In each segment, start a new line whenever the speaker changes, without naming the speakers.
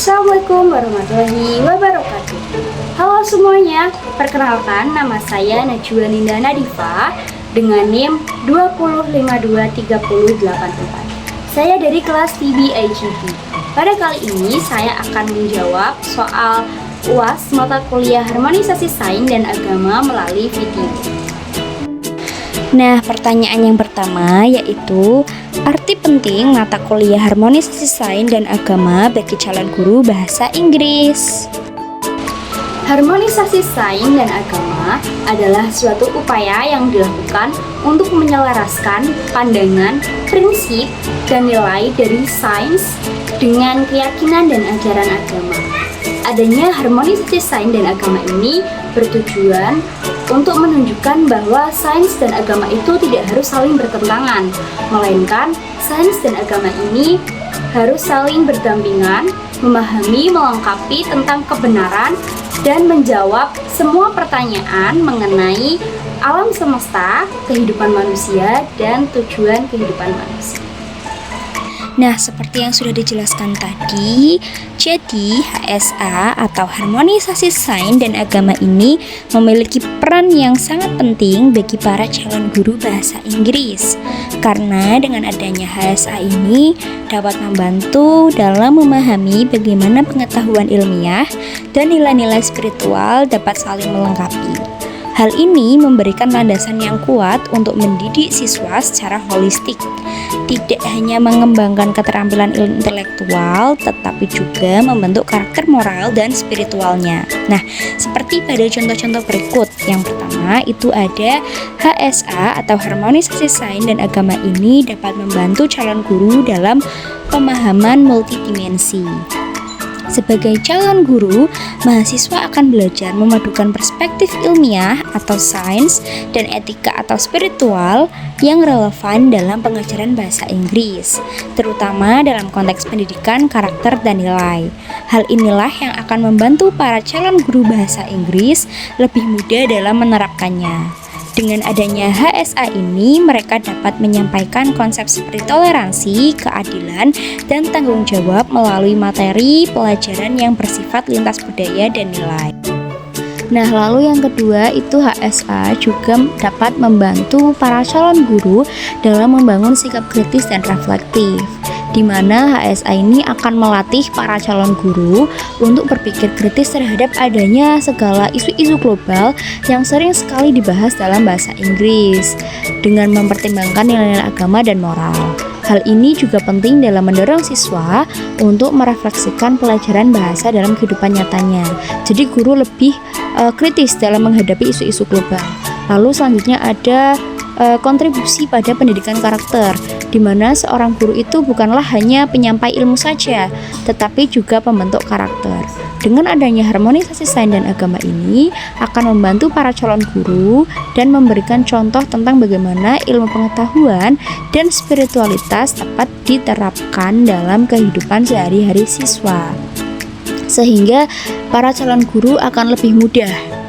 Assalamualaikum warahmatullahi wabarakatuh. Halo semuanya, perkenalkan nama saya Najwa Ninda Nadifa dengan NIM 2052308. Saya dari kelas TB-IGB. Pada kali ini saya akan menjawab soal UAS mata kuliah Harmonisasi Sains dan Agama melalui video. Nah, pertanyaan yang pertama yaitu arti penting mata kuliah Harmonisasi Sains dan Agama bagi calon guru bahasa Inggris. Harmonisasi sains dan agama adalah suatu upaya yang dilakukan untuk menyelaraskan pandangan, prinsip, dan nilai dari sains dengan keyakinan dan ajaran agama. Adanya harmonisasi sains dan agama ini bertujuan untuk menunjukkan bahwa sains dan agama itu tidak harus saling bertentangan, melainkan sains dan agama ini harus saling berdampingan, memahami, melengkapi tentang kebenaran, dan menjawab semua pertanyaan mengenai alam semesta, kehidupan manusia, dan tujuan kehidupan manusia. Nah, seperti yang sudah dijelaskan tadi, jadi HSA atau Harmonisasi Sains dan Agama ini memiliki peran yang sangat penting bagi para calon guru bahasa Inggris. Karena dengan adanya HSA ini dapat membantu dalam memahami bagaimana pengetahuan ilmiah dan nilai-nilai spiritual dapat saling melengkapi. Hal ini memberikan landasan yang kuat untuk mendidik siswa secara holistik, tidak hanya mengembangkan keterampilan intelektual, tetapi juga membentuk karakter moral dan spiritualnya. Nah, seperti pada contoh-contoh berikut. Yang pertama itu ada HSA atau Harmonisasi Sains dan Agama ini dapat membantu calon guru dalam pemahaman multidimensi. Sebagai calon guru, mahasiswa akan belajar memadukan perspektif ilmiah atau sains dan etika atau spiritual yang relevan dalam pengajaran bahasa Inggris, terutama dalam konteks pendidikan, karakter, dan nilai. Hal inilah yang akan membantu para calon guru bahasa Inggris lebih mudah dalam menerapkannya. Dengan adanya HSA ini, mereka dapat menyampaikan konsep seperti toleransi, keadilan, dan tanggung jawab melalui materi pelajaran yang bersifat lintas budaya dan nilai. Nah, lalu yang kedua itu HSA juga dapat membantu para calon guru dalam membangun sikap kritis dan reflektif, di mana HSA ini akan melatih para calon guru untuk berpikir kritis terhadap adanya segala isu-isu global yang sering sekali dibahas dalam bahasa Inggris, dengan mempertimbangkan nilai-nilai agama dan moral. Hal ini juga penting dalam mendorong siswa untuk merefleksikan pelajaran bahasa dalam kehidupan nyatanya. Jadi guru lebih kritis dalam menghadapi isu-isu global. Lalu selanjutnya ada kontribusi pada pendidikan karakter, di mana seorang guru itu bukanlah hanya penyampai ilmu saja, tetapi juga pembentuk karakter. Dengan adanya Harmonisasi Sains dan Agama ini akan membantu para calon guru dan memberikan contoh tentang bagaimana ilmu pengetahuan dan spiritualitas dapat diterapkan dalam kehidupan sehari-hari siswa, sehingga para calon guru akan lebih mudah.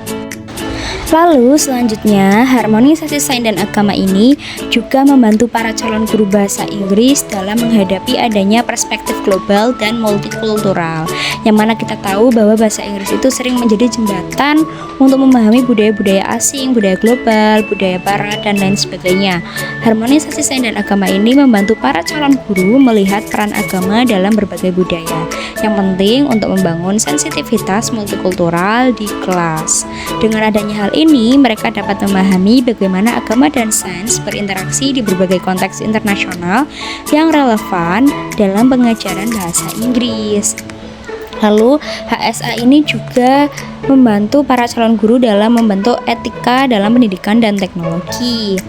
Lalu selanjutnya, Harmonisasi Sains dan Agama ini juga membantu para calon guru bahasa Inggris dalam menghadapi adanya perspektif global dan multikultural, yang mana kita tahu bahwa bahasa Inggris itu sering menjadi jembatan untuk memahami budaya-budaya asing, budaya global, budaya barat, dan lain sebagainya. Harmonisasi Sains dan Agama ini membantu para calon guru melihat peran agama dalam berbagai budaya, yang penting untuk membangun sensitivitas multikultural di kelas. Dengan adanya hal ini, mereka dapat memahami bagaimana agama dan sains berinteraksi di berbagai konteks internasional yang relevan dalam pengajaran bahasa Inggris. Lalu, HSA ini juga membantu para calon guru dalam membentuk etika dalam pendidikan dan teknologi.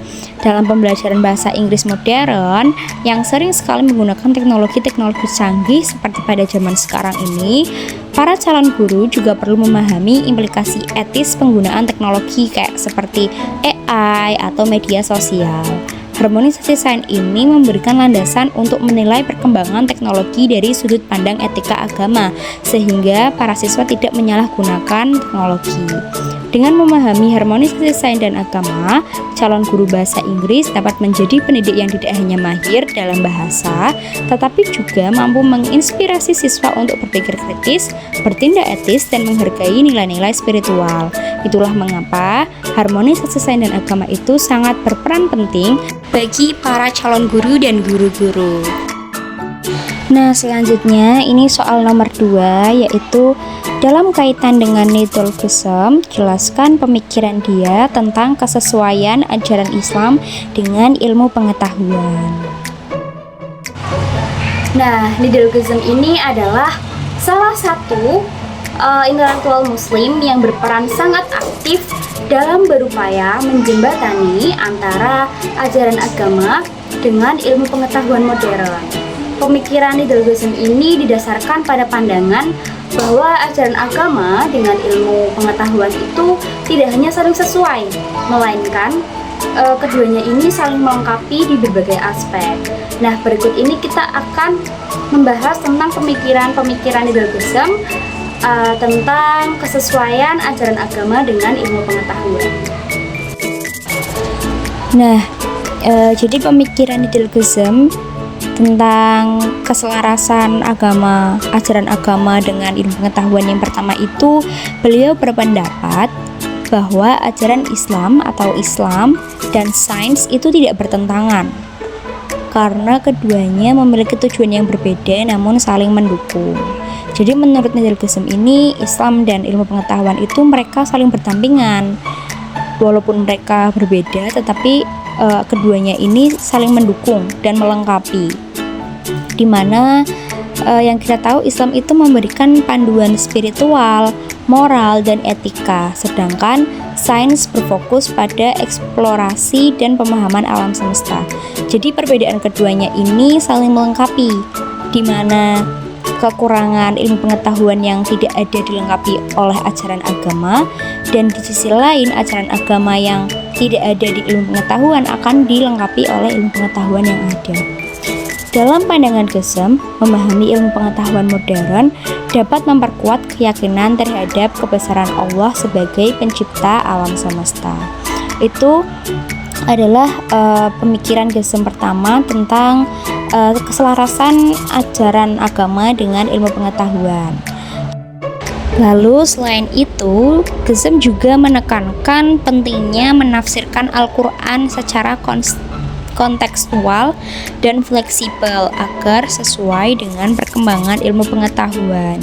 Dalam pembelajaran bahasa Inggris modern yang sering sekali menggunakan teknologi-teknologi canggih seperti pada zaman sekarang ini, para calon guru juga perlu memahami implikasi etis penggunaan teknologi kayak seperti AI atau media sosial.
Harmonisasi sains ini memberikan landasan untuk menilai perkembangan teknologi dari sudut pandang etika agama, sehingga para siswa tidak menyalahgunakan teknologi. Dengan memahami harmonisasi sains dan agama, calon guru bahasa Inggris dapat menjadi pendidik yang tidak hanya mahir dalam bahasa, tetapi juga mampu menginspirasi siswa untuk berpikir kritis, bertindak etis, dan menghargai nilai-nilai spiritual. Itulah mengapa harmonisasi sains dan agama itu sangat berperan penting bagi para calon guru dan guru-guru. Nah, selanjutnya ini soal nomor 2, yaitu dalam kaitan dengan Needle-Gesem, jelaskan pemikiran dia tentang kesesuaian ajaran Islam dengan ilmu pengetahuan.
Nah, Needle-Gesem ini adalah salah satu intelektual muslim yang berperan sangat aktif dalam berupaya menjembatani antara ajaran agama dengan ilmu pengetahuan modern. Pemikiran Needle-Gesem ini didasarkan pada pandangan bahwa ajaran agama dengan ilmu pengetahuan itu tidak hanya saling sesuai, melainkan keduanya ini saling melengkapi di berbagai aspek. Nah, berikut ini kita akan membahas tentang pemikiran Needle-Gesem tentang kesesuaian ajaran agama dengan ilmu pengetahuan.
Nah, jadi pemikiran Needle-Gesem tentang keselarasan ajaran agama dengan ilmu pengetahuan yang pertama itu, beliau berpendapat bahwa ajaran Islam atau Islam dan sains itu tidak bertentangan, karena keduanya memiliki tujuan yang berbeda namun saling mendukung. Jadi menurut Needle-Gesem ini, Islam dan ilmu pengetahuan itu mereka saling berdampingan. Walaupun mereka berbeda, tetapi keduanya ini saling mendukung dan melengkapi. Dimana yang kita tahu Islam itu memberikan panduan spiritual, moral, dan etika, sedangkan sains berfokus pada eksplorasi dan pemahaman alam semesta. Jadi perbedaan keduanya ini saling melengkapi, dimana kekurangan ilmu pengetahuan yang tidak ada dilengkapi oleh ajaran agama, dan di sisi lain ajaran agama yang tidak ada di ilmu pengetahuan akan dilengkapi oleh ilmu pengetahuan yang ada. Dalam pandangan Gesem, memahami ilmu pengetahuan modern dapat memperkuat keyakinan terhadap kebesaran Allah sebagai pencipta alam semesta. Itu adalah pemikiran Gesem pertama tentang keselarasan ajaran agama dengan ilmu pengetahuan. Lalu selain itu, Gesem juga menekankan pentingnya menafsirkan Al-Quran secara kontekstual dan fleksibel agar sesuai dengan perkembangan ilmu pengetahuan,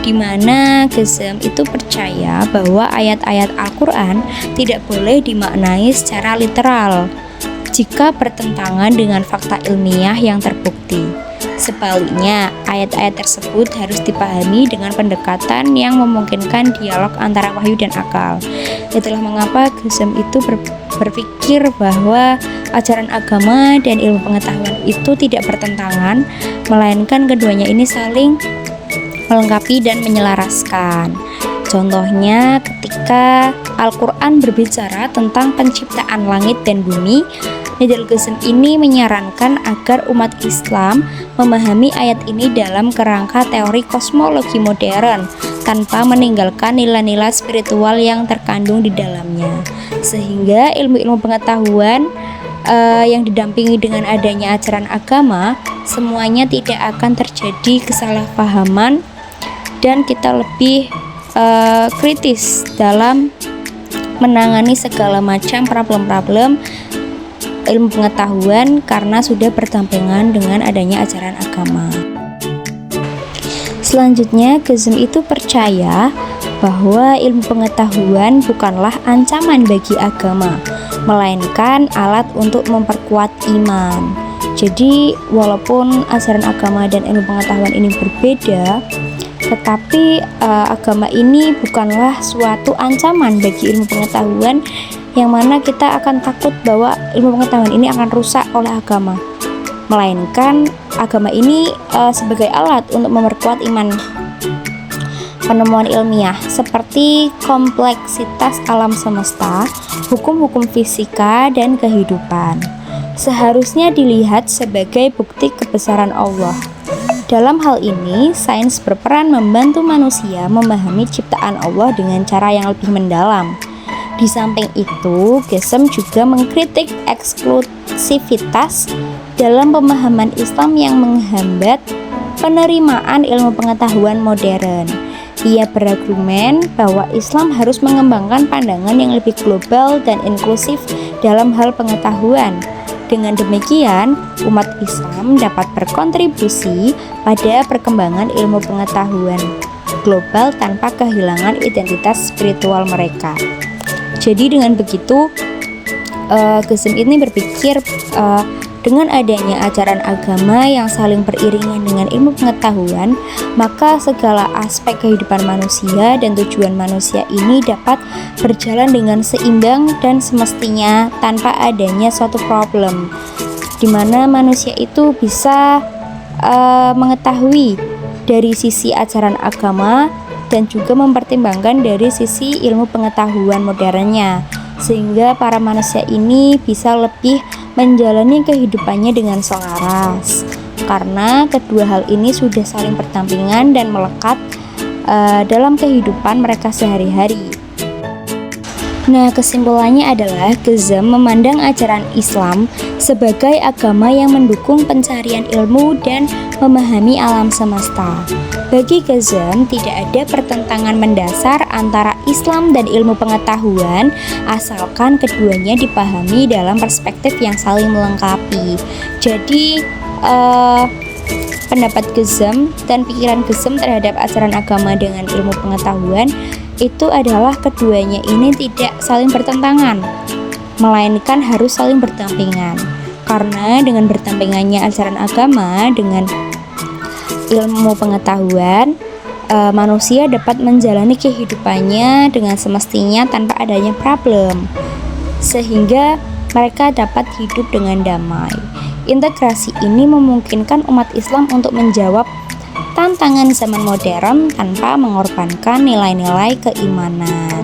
di mana Gesem itu percaya bahwa ayat-ayat Al-Quran tidak boleh dimaknai secara literal jika bertentangan dengan fakta ilmiah yang terbukti. Sebaliknya, ayat-ayat tersebut harus dipahami dengan pendekatan yang memungkinkan dialog antara wahyu dan akal. Itulah mengapa Gesem itu berpikir bahwa ajaran agama dan ilmu pengetahuan itu tidak bertentangan, melainkan keduanya ini saling melengkapi dan menyelaraskan. Contohnya ketika Al-Quran berbicara tentang penciptaan langit dan bumi, Needle-Gesem ini menyarankan agar umat Islam memahami ayat ini dalam kerangka teori kosmologi modern tanpa meninggalkan nilai-nilai spiritual yang terkandung di dalamnya, sehingga ilmu-ilmu pengetahuan yang didampingi dengan adanya ajaran agama semuanya tidak akan terjadi kesalahpahaman dan kita lebih kritis dalam menangani segala macam problem-problem ilmu pengetahuan karena sudah berdampingan dengan adanya ajaran agama. Selanjutnya, Gesem itu percaya bahwa ilmu pengetahuan bukanlah ancaman bagi agama, melainkan alat untuk memperkuat iman. Jadi, walaupun ajaran agama dan ilmu pengetahuan ini berbeda, tetapi agama ini bukanlah suatu ancaman bagi ilmu pengetahuan yang mana kita akan takut bahwa ilmu pengetahuan ini akan rusak oleh agama, melainkan agama ini sebagai alat untuk memperkuat iman. Penemuan ilmiah seperti kompleksitas alam semesta, hukum-hukum fisika dan kehidupan, seharusnya dilihat sebagai bukti kebesaran Allah. Dalam hal ini, sains berperan membantu manusia memahami ciptaan Allah dengan cara yang lebih mendalam. Di samping itu, GESM juga mengkritik eksklusivitas dalam pemahaman Islam yang menghambat penerimaan ilmu pengetahuan modern. Ia berargumen bahwa Islam harus mengembangkan pandangan yang lebih global dan inklusif dalam hal pengetahuan. Dengan demikian, umat Islam dapat berkontribusi pada perkembangan ilmu pengetahuan global tanpa kehilangan identitas spiritual mereka. Jadi dengan begitu, GESM ini berpikir dengan adanya ajaran agama yang saling beriringan dengan ilmu pengetahuan, maka segala aspek kehidupan manusia dan tujuan manusia ini dapat berjalan dengan seimbang dan semestinya tanpa adanya suatu problem, di mana manusia itu bisa mengetahui dari sisi ajaran agama dan juga mempertimbangkan dari sisi ilmu pengetahuan modernnya, sehingga para manusia ini bisa lebih menjalani kehidupannya dengan selaras, karena kedua hal ini sudah saling berdampingan dan melekat dalam kehidupan mereka sehari-hari. Nah, kesimpulannya adalah GESM memandang ajaran Islam sebagai agama yang mendukung pencarian ilmu dan memahami alam semesta. Bagi GESM, tidak ada pertentangan mendasar antara Islam dan ilmu pengetahuan, asalkan keduanya dipahami dalam perspektif yang saling melengkapi. Jadi, pendapat GESM dan pikiran GESM terhadap ajaran agama dengan ilmu pengetahuan itu adalah keduanya ini tidak saling bertentangan, melainkan harus saling berdampingan. Karena dengan berdampingannya ajaran agama dengan ilmu pengetahuan, manusia dapat menjalani kehidupannya dengan semestinya tanpa adanya problem, sehingga mereka dapat hidup dengan damai. Integrasi ini memungkinkan umat Islam untuk menjawab tantangan zaman modern tanpa mengorbankan nilai-nilai keimanan.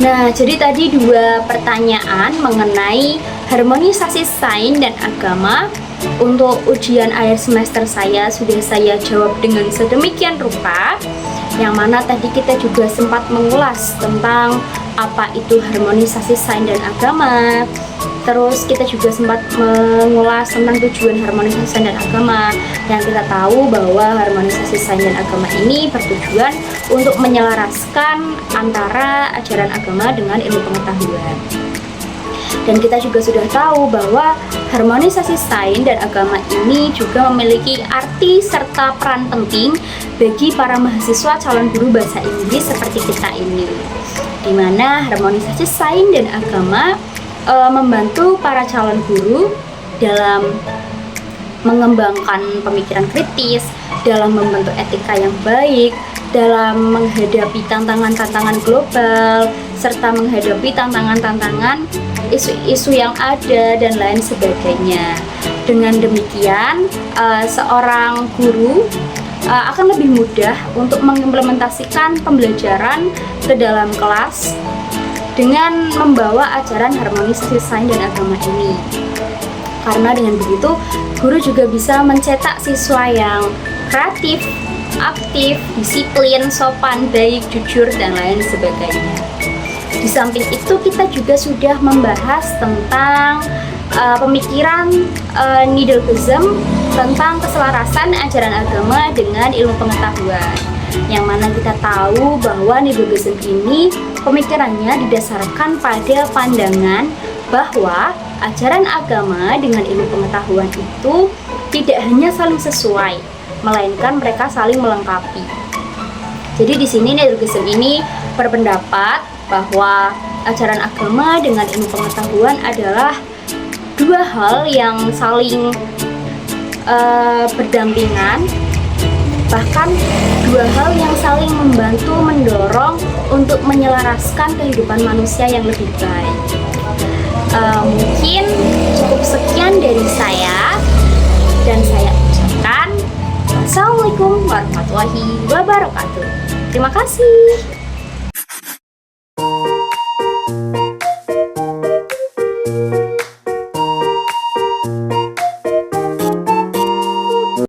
Nah, jadi tadi dua pertanyaan mengenai harmonisasi sains dan agama. Untuk ujian akhir semester saya sudah saya jawab dengan sedemikian rupa, yang mana tadi kita juga sempat mengulas tentang apa itu harmonisasi sains dan agama. Terus kita juga sempat mengulas tentang tujuan harmonisasi sains dan agama, yang kita tahu bahwa harmonisasi sains dan agama ini bertujuan untuk menyelaraskan antara ajaran agama dengan ilmu pengetahuan. Dan kita juga sudah tahu bahwa harmonisasi sains dan agama ini juga memiliki arti serta peran penting bagi para mahasiswa calon guru bahasa Inggris seperti kita ini, di mana harmonisasi sains dan agama membantu para calon guru dalam mengembangkan pemikiran kritis, dalam membentuk etika yang baik, dalam menghadapi tantangan-tantangan global, serta menghadapi tantangan-tantangan isu-isu yang ada dan lain sebagainya. Dengan demikian, seorang guru akan lebih mudah untuk mengimplementasikan pembelajaran ke dalam kelas dengan membawa ajaran harmonisasi sains dan agama ini. Karena dengan begitu, guru juga bisa mencetak siswa yang kreatif, aktif, disiplin, sopan, baik, jujur, dan lain sebagainya. Di samping itu, kita juga sudah membahas tentang pemikiran Nidal GESM tentang keselarasan ajaran agama dengan ilmu pengetahuan, yang mana kita tahu bahwa Nidal GESM ini pemikirannya didasarkan pada pandangan bahwa ajaran agama dengan ilmu pengetahuan itu tidak hanya saling sesuai, melainkan mereka saling melengkapi. Jadi di sini Nidal GESM ini berpendapat bahwa ajaran agama dengan ilmu pengetahuan adalah dua hal yang saling berdampingan, bahkan dua hal yang saling membantu mendorong untuk menyelaraskan kehidupan manusia yang lebih baik. Mungkin cukup sekian dari saya, dan saya ucapkan wassalamualaikum warahmatullahi wabarakatuh. Terima kasih.